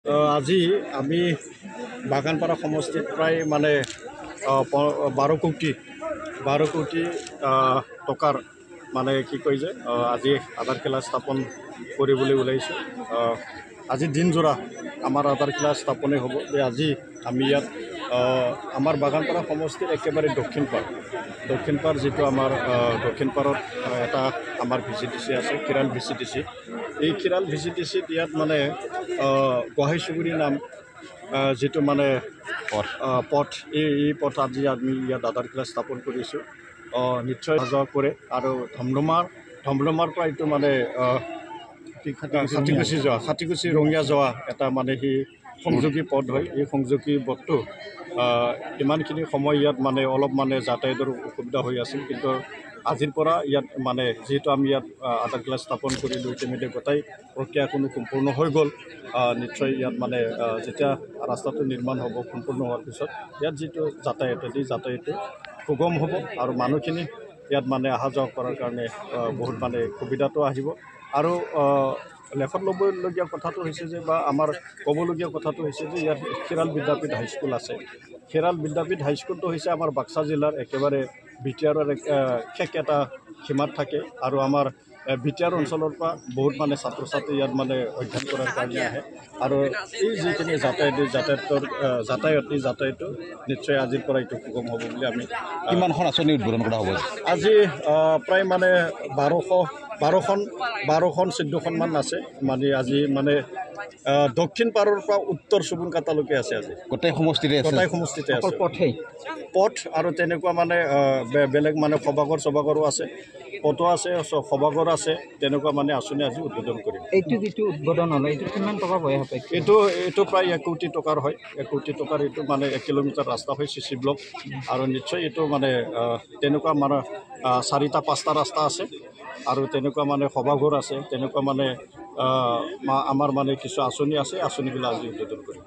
আজি আমি বাগানপাৰা সমষ্টিত প্ৰায় মানে 12 কোটি টকাৰ মানে কি কয় যে আজি আধাৰশিলা স্থাপন কৰিবলৈ ওলাইছোঁ। আজি দিনজোৰা আমাৰ আধাৰশিলা স্থাপনেই হ'ব যে আজি আমি ইয়াত আমাৰ বাগানপাৰা সমষ্টিৰ একেবাৰে দক্ষিণ পাৰ যিটো আমাৰ দক্ষিণ পাৰত এটা আমাৰ VCTC আছে, খিৰাল VCTC। এই খিৰাল VCTCত ইয়াত মানে গোহাঁই চুবুৰী নাম যিটো মানে পথ এই পথ আজি আমি ইয়াত আধাৰশিলা স্থাপন কৰিছোঁ। নিশ্চয় অহা যোৱা কৰে আৰু ধমধমাৰ পৰা এইটো মানে খাটিকুচি ৰঙিয়া যোৱা এটা মানে সেই সংযোগী পথ হয়। এই সংযোগী পথটো ইমানখিনি সময় ইয়াত মানে অলপ মানে যাতায়াতৰ অসুবিধা হৈ আছিল, কিন্তু আজিৰ পৰা ইয়াত মানে যিহেতু আমি ইয়াত আধাৰশিলা স্থাপন কৰিলোঁ, ইতিমধ্যে গোটেই প্ৰক্ৰিয়াসমূহ সম্পূৰ্ণ হৈ গ'ল। নিশ্চয় ইয়াত মানে যেতিয়া ৰাস্তাটো নিৰ্মাণ হ'ব, সম্পূৰ্ণ হোৱাৰ পিছত ইয়াত যিটো যাতায়াতটো সুগম হ'ব আৰু মানুহখিনি ইয়াত মানে অহা যোৱা কৰাৰ কাৰণে বহুত মানে সুবিধাটো আহিব। আৰু লেখত ল'বলগীয়া কথাটো হৈছে যে বা আমাৰ ক'বলগীয়া কথাটো হৈছে যে ইয়াত খিৰাল বিদ্যাপীঠ হাইস্কুল আছে। খিৰাল বিদ্যাপীঠ হাইস্কুলটো হৈছে আমাৰ বাক্সা জিলাৰ একেবাৰে বিটিআৰৰ শেষ এটা সীমাত থাকে আৰু আমাৰ বিটিআৰ অঞ্চলৰ পৰা বহুত মানে ছাত্ৰ ছাত্ৰী ইয়াত মানে অধ্যয়ন কৰাৰ কাৰণে আহে। আৰু এই যিখিনি যাতায়াতটো নিশ্চয় আজিৰ পৰা এইটো সুগম হ'ব বুলি আমি কিমানখন আঁচনি উদ্বোধন কৰা হ'ব? আজি প্ৰায় মানে 14খনমান আছে। মানে আজি মানে দক্ষিণ পাৰৰ পৰা উত্তৰ চুবুনকাটালৈকে আছে। আজি গোটেই সমষ্টিতে আছে পথ আৰু তেনেকুৱা মানে বেলেগ মানে সভাঘৰো আছে, পথো আছে, সভাঘৰ আছে, তেনেকুৱা মানে আঁচনি আজি উদ্বোধন কৰিম। এইটো যিটো উদ্বোধন হ'ল এইটো কিমান টকা বয় সাপেক্ষ? এইটো প্ৰায় 1 কোটি টকাৰ হয়। 1 কোটি টকাৰ এইটো মানে 1 কিলোমিটাৰ ৰাস্তা হয়, CC ব্লক। আৰু নিশ্চয় এইটো মানে তেনেকুৱা মানে 4-5টা ৰাস্তা আছে আৰু তেনেকুৱা মানে সভাঘৰ আছে, তেনেকুৱা মানে আমাৰ মানে কিছু আঁচনি আছে, আঁচনিবিলাক আজি উদ্বোধন কৰিম।